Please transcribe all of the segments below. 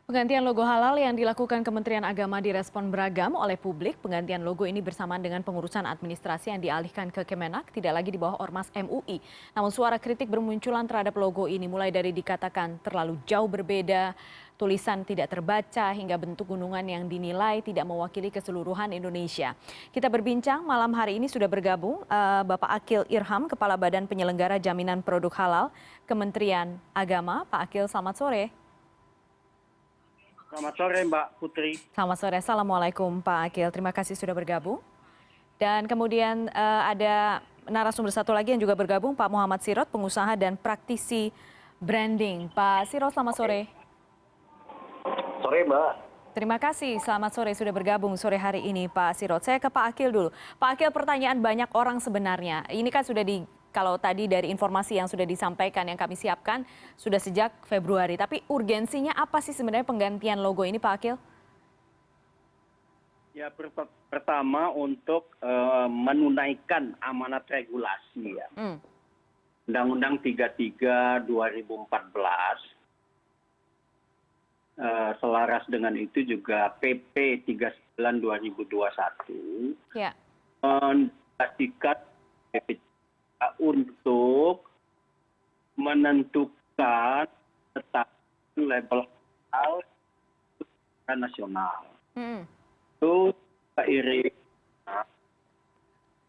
Penggantian logo halal yang dilakukan Kementerian Agama direspon beragam oleh publik. Penggantian logo ini bersamaan dengan pengurusan administrasi yang dialihkan ke Kemenak, tidak lagi di bawah Ormas MUI. Namun suara kritik bermunculan terhadap logo ini, mulai dari dikatakan terlalu jauh berbeda, tulisan tidak terbaca, hingga bentuk gunungan yang dinilai tidak mewakili keseluruhan Indonesia. Kita berbincang malam hari ini sudah bergabung Bapak Akil Irham, Kepala Badan Penyelenggara Jaminan Produk Halal Kementerian Agama. Pak Akil, selamat sore. Selamat sore Mbak Putri. Selamat sore, Assalamualaikum Pak Akil. Terima kasih sudah bergabung. Dan kemudian ada narasumber satu lagi yang juga bergabung, Pak Muhammad Sirot, pengusaha dan praktisi branding. Pak Sirot, selamat sore. Sore Mbak. Terima kasih, selamat sore sudah bergabung sore hari ini Pak Sirot. Saya ke Pak Akil dulu. Pak Akil, pertanyaan banyak orang sebenarnya. Ini kan sudah kalau tadi dari informasi yang sudah disampaikan, yang kami siapkan, sudah sejak Februari. Tapi urgensinya apa sih sebenarnya penggantian logo ini Pak Akil? Ya, pertama untuk menunaikan amanat regulasi ya. Undang-Undang 33 2014, selaras dengan itu juga PP 39 2021, Ya. mendasarkan PP untuk menentukan status label halal nasional. Itu seiring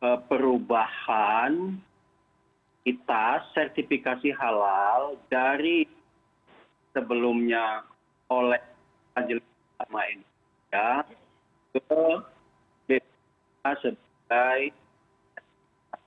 perubahan kita sertifikasi halal dari sebelumnya oleh Majelis Ulama Indonesia ke BPK sebagai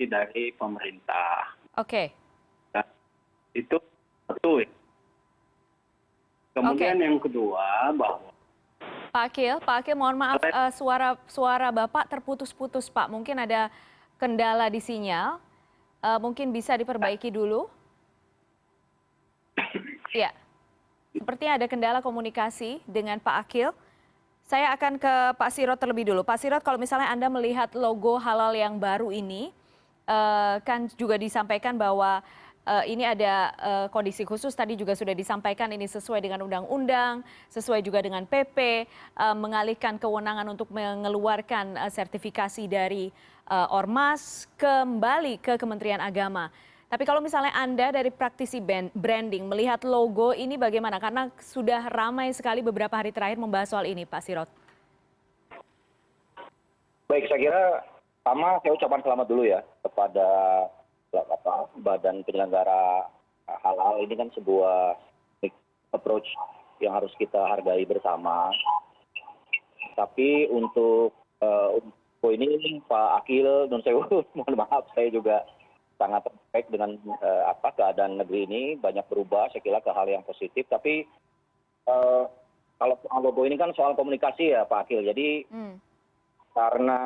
dari pemerintah. Oke. Nah, itu satu. Kemudian yang kedua bahwa Pak Akil, mohon maaf, suara Bapak terputus-putus, Pak. Mungkin ada kendala di sinyal, mungkin bisa diperbaiki dulu. Ya, sepertinya ada kendala komunikasi dengan Pak Akil. Saya akan ke Pak Sirot terlebih dulu. Pak Sirot, kalau misalnya Anda melihat logo halal yang baru ini, kan juga disampaikan bahwa ini ada kondisi khusus, tadi juga sudah disampaikan ini sesuai dengan undang-undang, sesuai juga dengan PP, mengalihkan kewenangan untuk mengeluarkan sertifikasi dari Ormas kembali ke Kementerian Agama. Tapi kalau misalnya Anda dari praktisi branding melihat logo ini bagaimana? Karena sudah ramai sekali beberapa hari terakhir membahas soal ini, Pak Sirot. Baik, saya kira pertama saya ucapkan selamat dulu ya kepada Badan Penyelenggara Halal. Ini kan sebuah approach yang harus kita hargai bersama. Tapi untuk ini Pak Akil, non sewu, mohon maaf, saya juga sangat terkait dengan keadaan negeri ini banyak berubah, saya kira ke hal yang positif. Tapi kalau soal logo ini kan soal komunikasi ya Pak Akil. Jadi karena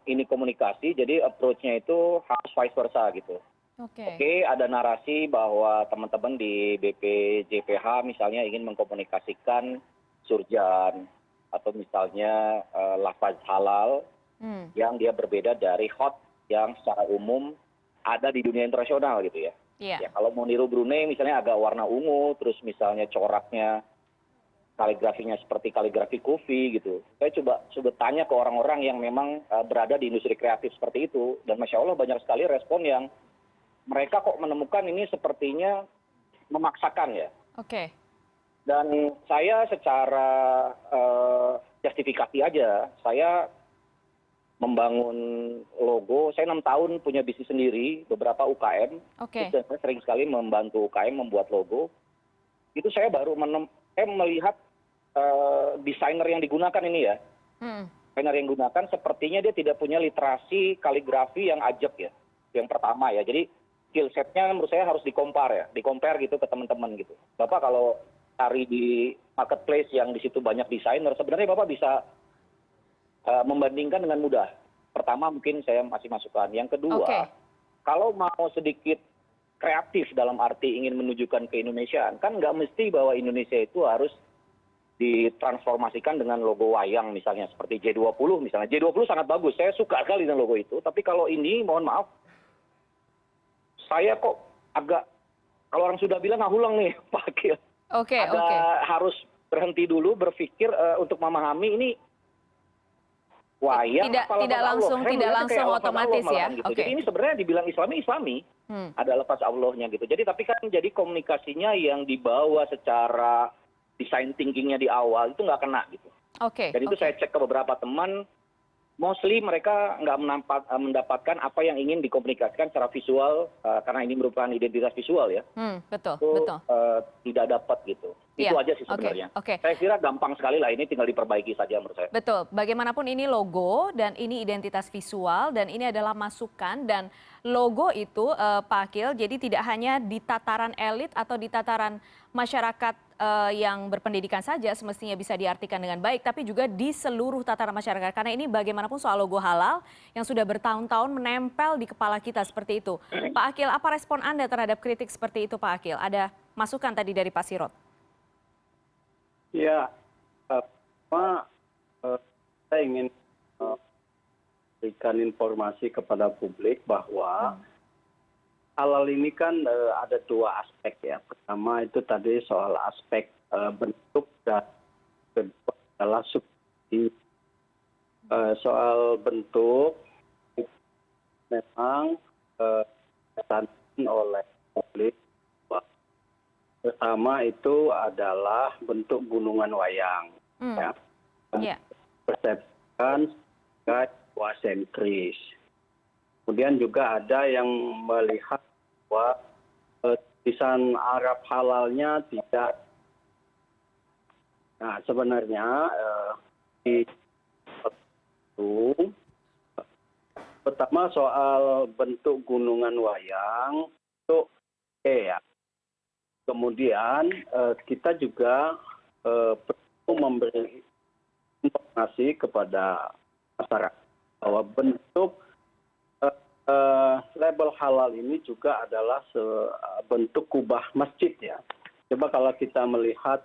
ini komunikasi, jadi approach-nya itu harus vice versa gitu. Oke, ada narasi bahwa teman-teman di BPJPH misalnya ingin mengkomunikasikan surjan atau misalnya lafaz halal yang dia berbeda dari hot yang secara umum ada di dunia internasional gitu ya. Ya, kalau mau niru Brunei misalnya agak warna ungu, terus misalnya coraknya kaligrafinya seperti kaligrafi Kufi gitu. Saya coba tanya ke orang-orang yang memang berada di industri kreatif seperti itu, dan Masya Allah banyak sekali respon yang mereka kok menemukan ini sepertinya memaksakan ya. Oke. Dan saya secara justifikasi aja, saya membangun logo, saya 6 tahun punya bisnis sendiri, beberapa UKM, dan saya sering sekali membantu UKM membuat logo. Itu saya baru saya melihat desainer yang digunakan ini ya. Desainer yang digunakan sepertinya dia tidak punya literasi kaligrafi yang ajak ya. Yang pertama ya. Jadi skill setnya menurut saya harus dikompar gitu ke teman-teman gitu. Bapak kalau cari di marketplace yang di situ banyak desainer, sebenarnya Bapak bisa membandingkan dengan mudah. Pertama mungkin saya masih masukkan. Yang kedua, kalau mau sedikit kreatif dalam arti ingin menunjukkan keindonesiaan, kan nggak mesti bahwa Indonesia itu harus ditransformasikan dengan logo wayang misalnya seperti J20 misalnya. J20 sangat bagus, saya suka sekali dengan logo itu. Tapi kalau ini mohon maaf, saya kok agak, kalau orang sudah bilang hulang nih Pak Akil. Harus berhenti dulu berpikir untuk memahami ini wayang apa Tidak lafaz langsung Allah. Saya tidak melihatnya langsung kayak lafaz Allah otomatis ya. malahan gitu. Oke. Jadi ini sebenarnya dibilang Islami, ada lafaz Allahnya gitu. Jadi tapi kan jadi komunikasinya yang dibawa secara design thinkingnya di awal itu nggak kena gitu. Oke. Jadi itu saya cek ke beberapa teman, mostly mereka nggak mendapatkan apa yang ingin dikomunikasikan secara visual karena ini merupakan identitas visual ya. Betul, Itu betul. tidak dapat gitu. Itu Iya, aja sih oke, sebenarnya. oke. Saya kira gampang sekali lah, ini tinggal diperbaiki saja menurut saya. Betul, bagaimanapun ini logo dan ini identitas visual dan ini adalah masukan dan logo itu Pak Akil jadi tidak hanya di tataran elit atau di tataran masyarakat yang berpendidikan saja semestinya bisa diartikan dengan baik tapi juga di seluruh tataran masyarakat karena ini bagaimanapun soal logo halal yang sudah bertahun-tahun menempel di kepala kita seperti itu. Pak Akil, apa respon Anda terhadap kritik seperti itu Pak Akil? Ada masukan tadi dari Pak Sirot. Ya, pertama saya ingin berikan informasi kepada publik bahwa halal ini kan ada dua aspek ya. Pertama itu tadi soal aspek bentuk dan kedua adalah substansi. Soal bentuk memang disampaikan oleh publik. Pertama itu adalah bentuk gunungan wayang. Ya. Iya. Persepsikan sebagai wasentris. Kemudian juga ada yang melihat bahwa tulisan Arab halalnya tidak. Nah sebenarnya di itu pertama soal bentuk gunungan wayang itu ya. Kemudian kita juga perlu memberi informasi kepada masyarakat bahwa bentuk label halal ini juga adalah bentuk kubah masjid ya. Coba kalau kita melihat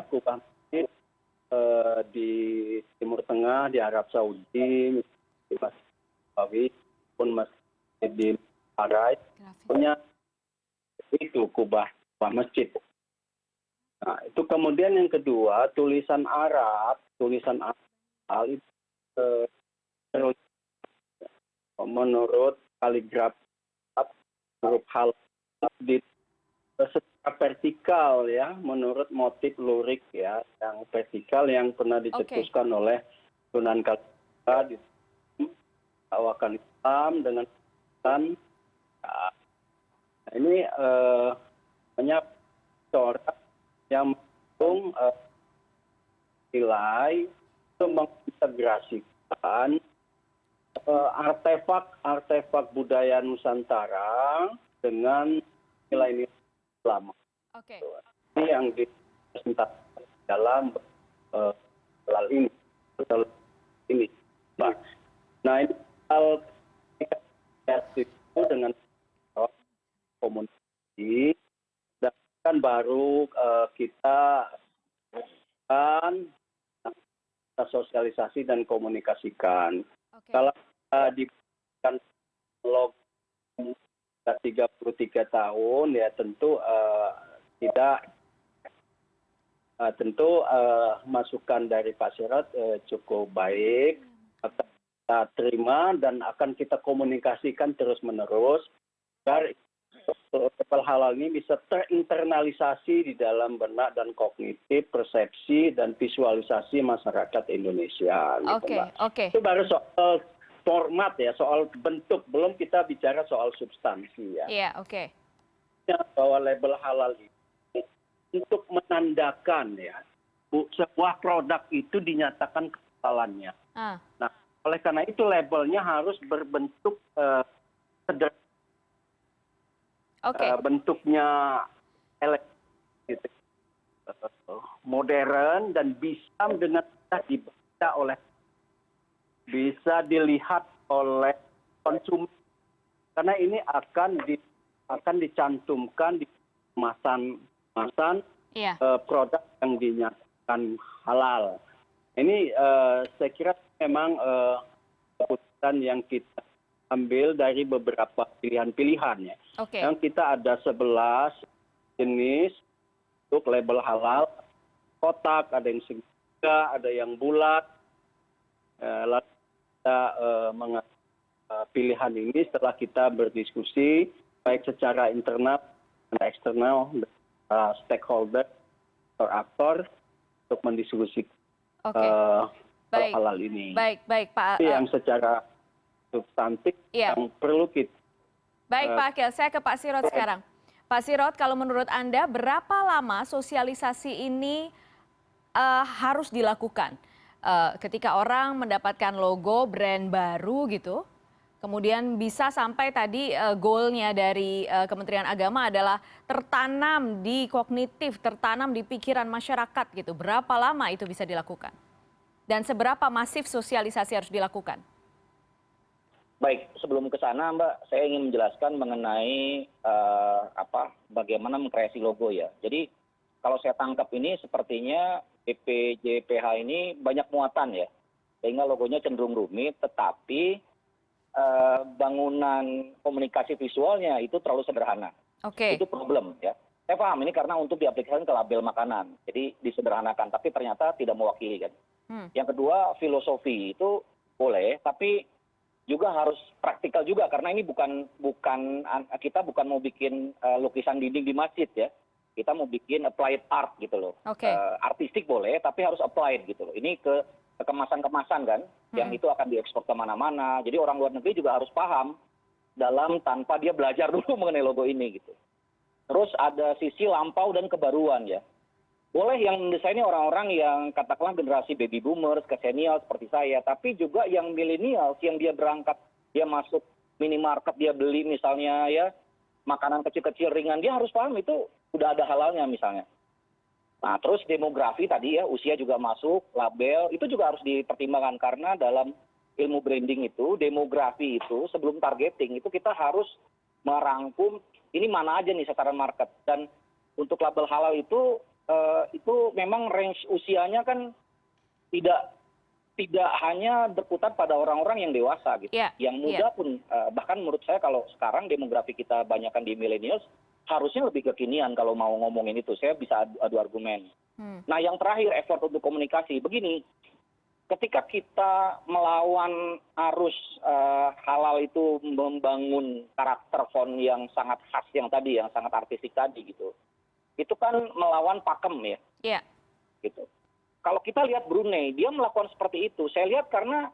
kubah masjid di Timur Tengah, di Arab Saudi, di Masjid Nabawi, pun masjid di Arab, punya itu kubah masjid. Nah, itu kemudian yang kedua, tulisan Arab itu menurut kaligrafi huruf halal di secara vertikal ya, menurut motif lurik ya, yang vertikal yang pernah dicetuskan oleh Sunan Kalijaga di Awakan Islam dengan nah, ini banyak corak yang mendukung nilai untuk mengintegrasikan artefak budaya Nusantara dengan nilai-nilai Islam. Oke. Ini yang dipresentasikan dalam halal ini. Nah ini hal itu dengan komunikasi dan kan baru kita sosialisasi dan komunikasikan. Oke. Kalau diberikan log 33 tahun ya tentu tidak tentu masukan dari Pak Sirot cukup baik akan kita terima dan akan kita komunikasikan terus-menerus agar label halal ini bisa terinternalisasi di dalam benak dan kognitif, persepsi dan visualisasi masyarakat Indonesia. Oke, oke. Itu baru soal format ya, soal bentuk. Belum kita bicara soal substansi ya. Iya, oke. Bahwa label halal ini untuk menandakan ya, sebuah produk itu dinyatakan kehalalannya. Nah, oleh karena itu labelnya harus berbentuk sederhana. Bentuknya elektronik, modern dan bisa dengan mudah dibaca bisa dilihat oleh konsumen karena ini akan dicantumkan di kemasan produk yang dinyatakan halal. Ini saya kira memang keputusan yang kita ambil dari beberapa pilihan-pilihan ya. Yang kita ada 11 jenis untuk label halal kotak, ada yang segitiga, ada yang bulat. Lalu kita pilihan ini setelah kita berdiskusi baik secara internal dan eksternal stakeholder atau aktor untuk mendiskusikan Oke. Baik. hal ini. Baik Pak. Tapi yang secara substantif yang perlu kita. Baik Pak Akil, saya ke Pak Sirot sekarang. Pak Sirot, kalau menurut Anda berapa lama sosialisasi ini harus dilakukan? Ketika orang mendapatkan logo brand baru gitu, kemudian bisa sampai tadi goalnya dari Kementerian Agama adalah tertanam di kognitif, tertanam di pikiran masyarakat gitu. Berapa lama itu bisa dilakukan? Dan seberapa masif sosialisasi harus dilakukan? Baik, sebelum ke sana Mbak, saya ingin menjelaskan mengenai bagaimana mengkreasi logo ya. Jadi kalau saya tangkap ini sepertinya BPJPH ini banyak muatan ya, sehingga logonya cenderung rumit, tetapi bangunan komunikasi visualnya itu terlalu sederhana. Oke. Itu problem ya. Saya paham ini karena untuk diaplikasikan ke label makanan, jadi disederhanakan, tapi ternyata tidak mewakili kan. Yang kedua, filosofi itu boleh, tapi juga harus praktikal juga karena ini kita bukan mau bikin lukisan dinding di masjid ya. Kita mau bikin applied art gitu loh. Artistik boleh tapi harus applied gitu loh. Ini ke kemasan-kemasan kan yang itu akan diekspor ke mana-mana. Jadi orang luar negeri juga harus paham dalam tanpa dia belajar dulu mengenai logo ini gitu. Terus ada sisi lampau dan kebaruan ya. Boleh yang mendesainnya orang-orang yang katakanlah generasi baby boomers, kesenial seperti saya, tapi juga yang milenial yang dia berangkat, dia masuk minimarket, dia beli misalnya ya makanan kecil-kecil ringan, dia harus paham itu udah ada halalnya misalnya. Nah terus demografi tadi ya, usia juga masuk, label, itu juga harus dipertimbangkan karena dalam ilmu branding itu, demografi itu sebelum targeting itu kita harus merangkum ini mana aja nih sasaran market. Dan untuk label halal itu memang range usianya kan tidak hanya berputar pada orang-orang yang dewasa gitu. Yang muda pun bahkan menurut saya kalau sekarang demografi kita banyakkan di millennials harusnya lebih kekinian kalau mau ngomongin itu. Saya bisa adu argumen. Nah yang terakhir effort untuk komunikasi begini. Ketika kita melawan arus halal itu membangun karakter font yang sangat khas yang tadi, yang sangat artistik tadi gitu. Itu kan melawan pakem ya. Iya. Gitu. Kalau kita lihat Brunei, dia melakukan seperti itu. Saya lihat karena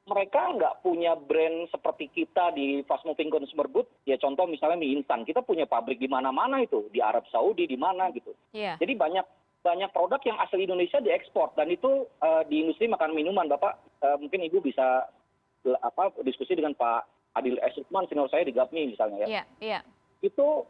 mereka nggak punya brand seperti kita di fast moving consumer goods. Ya contoh misalnya mie instan, kita punya pabrik di mana-mana itu, di Arab Saudi di mana gitu. Iya. Jadi banyak produk yang asli Indonesia diekspor dan itu di industri makanan minuman, Bapak mungkin Ibu bisa diskusi dengan Pak Adil Esukman, senior saya di Gapmi misalnya ya. Iya. Itu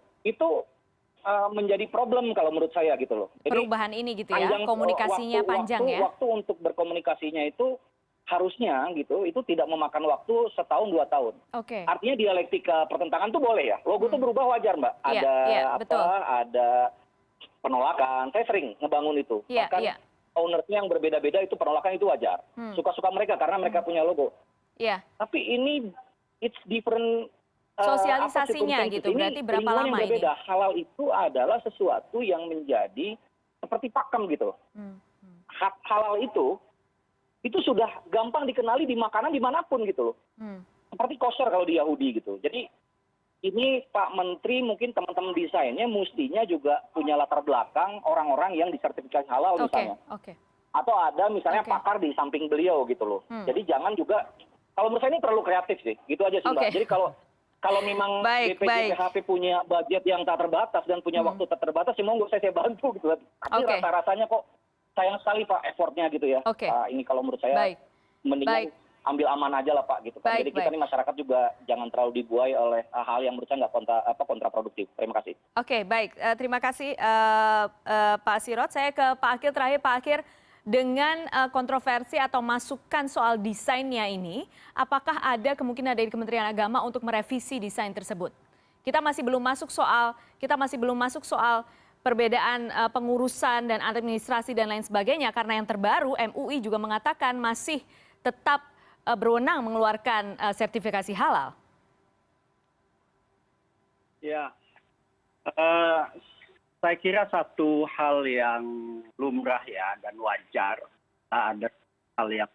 menjadi problem kalau menurut saya gitu loh. Jadi, perubahan ini gitu ya, komunikasinya panjang ya. Waktu untuk berkomunikasinya itu harusnya gitu, itu tidak memakan waktu setahun 2 tahun. Oke. Artinya dialektika pertentangan tuh boleh ya. Logo tuh berubah wajar Mbak. Ada penolakan. Saya sering ngebangun itu. Bahkan ownersnya yang berbeda-beda itu penolakan itu wajar. Suka-suka mereka karena mereka punya logo. Iya. Tapi ini it's different. Sosialisasinya gitu, berarti berapa lama ini? Halal itu adalah sesuatu yang menjadi seperti pakem gitu. Halal itu sudah gampang dikenali di makanan dimanapun gitu loh. Seperti kosher kalau di Yahudi gitu. Jadi ini Pak Menteri mungkin teman-teman desainnya mestinya juga punya latar belakang orang-orang yang disertifikasi halal misalnya. Atau ada misalnya pakar di samping beliau gitu loh. Jadi jangan juga, kalau menurut saya ini terlalu kreatif sih. Gitu aja sih Mbak. Jadi kalau memang BPJPHP punya budget yang tak terbatas dan punya waktu tak terbatas, ya monggo saya bantu gitu. Tapi rasa-rasanya kok sayang sekali Pak effortnya gitu ya. Ini kalau menurut saya mendingan ambil aman aja lah Pak gitu. Jadi kita ini masyarakat juga jangan terlalu dibuai oleh hal yang menurut saya nggak kontraproduktif. Terima kasih. Oke, baik. Terima kasih Pak Sirot. Saya ke Pak Akil terakhir. Pak Akil, dengan kontroversi atau masukan soal desainnya ini, apakah ada kemungkinan dari Kementerian Agama untuk merevisi desain tersebut? Kita masih belum masuk soal perbedaan pengurusan dan administrasi dan lain sebagainya, karena yang terbaru MUI juga mengatakan masih tetap berwenang mengeluarkan sertifikasi halal. Ya, Saya kira satu hal yang lumrah ya dan wajar, ada hal yang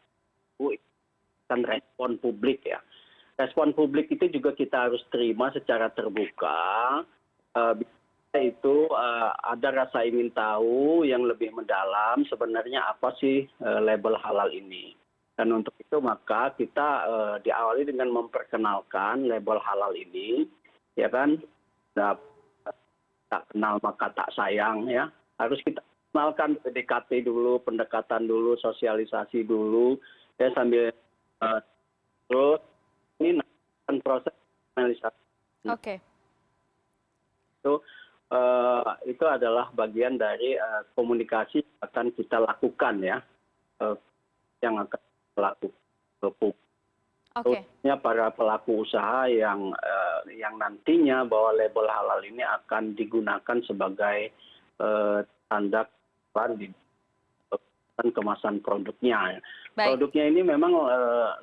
kan respon publik ya. Respon publik itu juga kita harus terima secara terbuka. Itu ada rasa ingin tahu yang lebih mendalam sebenarnya apa sih label halal ini. Dan untuk itu maka kita diawali dengan memperkenalkan label halal ini, ya kan. Tak kenal maka tak sayang ya. Harus kita kenalkan PDKT dulu, pendekatan dulu, sosialisasi dulu, ya sambil terus ini akan proses finalisasi. Oke. Itu adalah bagian dari komunikasi yang akan kita lakukan ya, yang akan lakukan ke publik. Khususnya para pelaku usaha yang nantinya bahwa label halal ini akan digunakan sebagai tanda di kemasan produknya. Baik. Produknya ini memang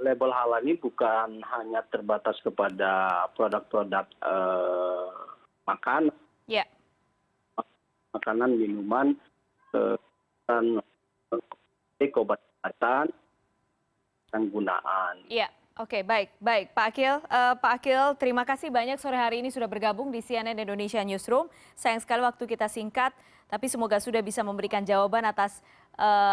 label halal ini bukan hanya terbatas kepada produk-produk makanan, makanan, minuman, dan obat-obatan, penggunaan. Iya. Oke, baik, Pak Akil, terima kasih banyak sore hari ini sudah bergabung di CNN Indonesia Newsroom. Sayang sekali waktu kita singkat, tapi semoga sudah bisa memberikan jawaban atas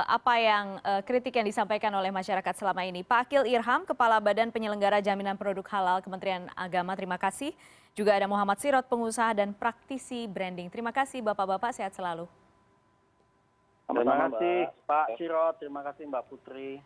apa yang kritik yang disampaikan oleh masyarakat selama ini. Pak Akil Irham, Kepala Badan Penyelenggara Jaminan Produk Halal Kementerian Agama, terima kasih. Juga ada Muhammad Sirot, pengusaha dan praktisi branding. Terima kasih Bapak-Bapak, sehat selalu. Terima kasih Pak Sirot, terima kasih Mbak Putri.